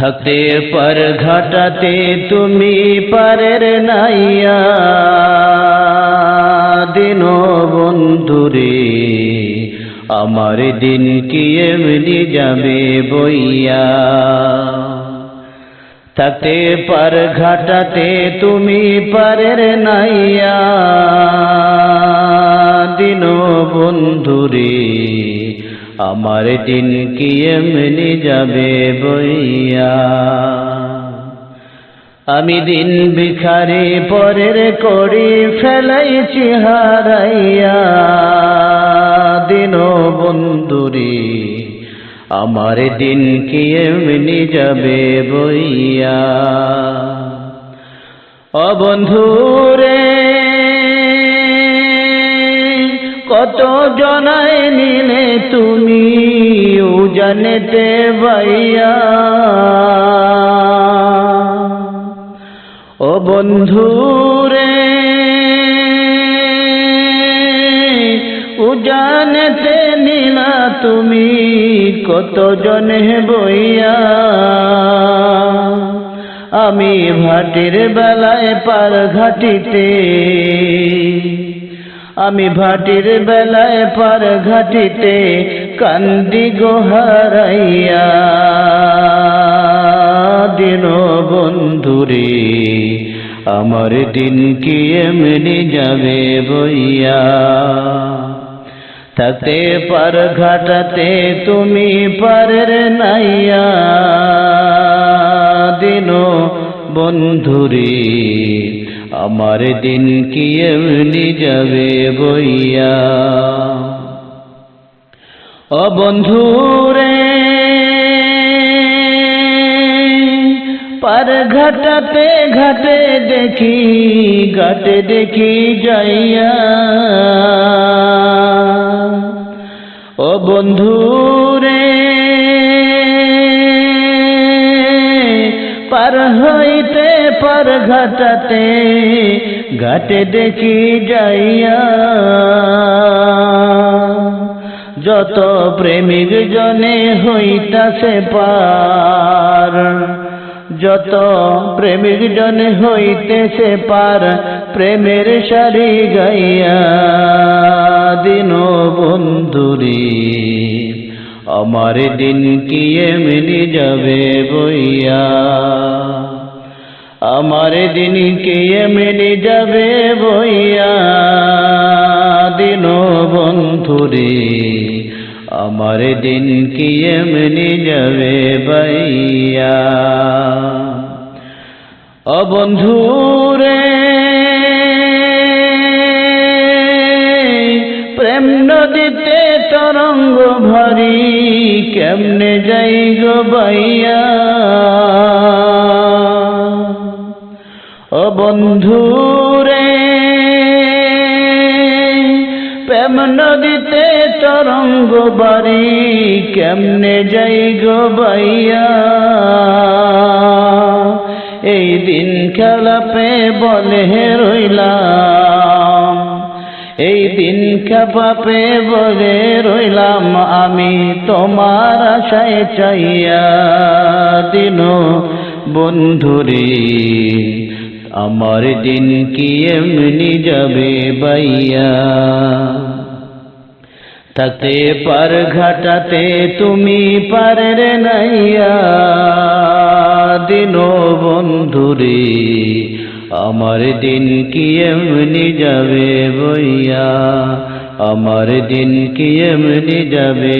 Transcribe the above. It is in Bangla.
থাকতে পার ঘাটাতে তুমি পারের নাইয়া দিন বন্ধুরে আমার দিন কি এমনি যাবে বইয়া থাকতে পার ঘাটাতে তুমি পারের নাইয়া দিন বন্ধুরে আমার দিন কি এমনি যাবে বইয়া আমি দিন ভিখারি পরের করি ফেলাইছি হারাইয়া দিন বন্ধুরে আমার দিন কি এমনি যাবে বইয়া ও বন্ধুরে কত জনায় নিলে তুমি উজানেতে বাইয়া ও বন্ধুরে উজানেতে নিলা তুমি কত জনে বইয়া আমি ভাটির বেলায় পার ঘাটিতে আমি ভাটির বেলায় পার ঘাটিতে কান্দি গোহারাইয়া দিন বন্ধুরে আমার দিন কি এমনি যাবে বইয়া থাকতে পার ঘাটাতে তুমি পারের নাইয়া দিন বন্ধুরে আমার দিন কি এমনি যাবে বইয়া ও বন্ধুরে পার ঘাটাতে ঘাটে দেখি যাইয়া ও বন্ধুরে পার হইতে পার ঘাটাতে ঘাটে দেখি যাইয়া যত প্রেমিক জনে হইতাছে পার যত প্রেমিক জনে হইতেছে পার প্রেমের সারি গাইয়া দিন বন্ধুরে আমার দিন কি এমনি যাবে বইয়া আমার দিন কি এমনি যাবে বইয়া দিন বন্ধুরে আমার দিন কি এমনি যাবে বইয়া ও বন্ধুরে প্রেম নদীতে তরঙ্গ ভরি কেমনে যাই গো বাইয়া ও বন্ধুরে প্রেম নদীতে তরঙ্গ ভরি কেমনে যাই গো বাইয়া এই দিন খেলাপে বলে রইলাম এই দিন খেপাপে বলে রইলাম আমি তোমার আশায় চাইয়া দিন বন্ধুরে আমার দিন কি এমনি যাবে বাইয়া থাকতে পার ঘাটাতে তুমি পারের নাইয়া দিন বন্ধুরে আমার দিন কি এমনি যাবে বইয়া আমার দিন কি এমনি যাবে।